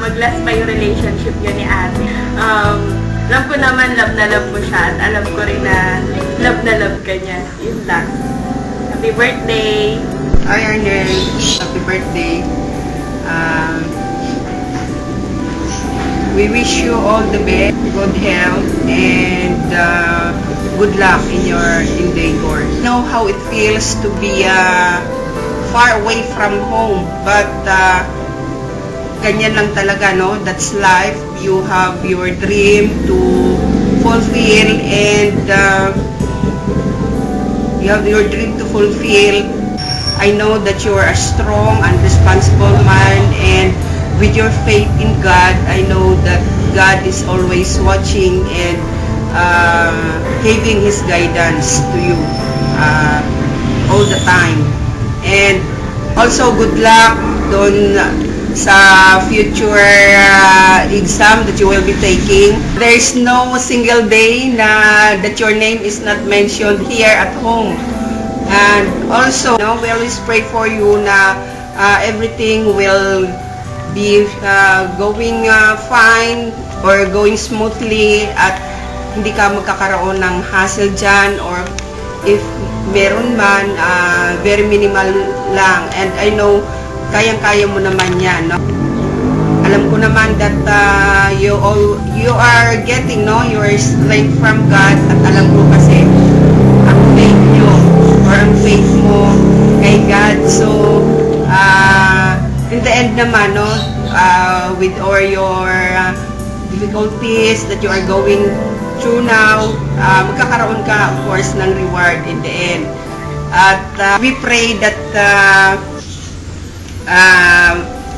mag-last pa yung relationship niya ni ate. Alam ko naman love na love mo siya at alam ko rin na love ka niya. Yun lang. Happy birthday! Hi Arnel, happy birthday. We wish you all the best, good health, and good luck in your endeavor. Know how it feels to be far away from home, but ganyan lang talaga, no? That's life. You have your dream to fulfill, and you have your dream to fulfill. I know that you are a strong and responsible man, and with your faith in God, I know that God is always watching and giving His guidance to you all the time. And also good luck doon sa future exam that you will be taking. There is no single day that your name is not mentioned here at home. And also, we always pray for you na everything will be going fine or going smoothly at hindi ka magkakaroon ng hassle dyan, or if meron man, very minimal lang. And I know, kayang-kaya mo naman yan, no? Alam ko naman that you are getting, your strength from God, at alam ko kasi ang faith nyo or ang faith mo kay God. So, in the end naman, with all your difficulties that you are going through now, magkakaroon ka, of course, ng reward in the end. At we pray that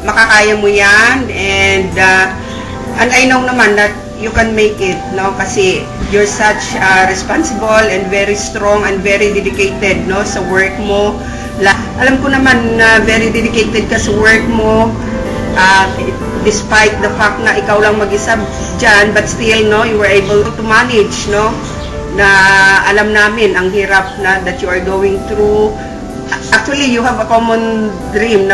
makakaya mo yan, and I know naman that you can make it, no? Kasi you're such responsible and very strong and very dedicated, no, sa work mo. Alam ko naman na very dedicated ka sa work mo, despite the fact na ikaw lang mag-isa dyan, but still, you were able to manage, na alam namin ang hirap na that you are going through. Actually, you have a common dream,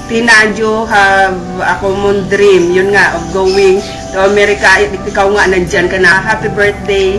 Tina and you have a common dream, yun nga, of going to America. Ikaw nga, nandyan ka na. Happy birthday!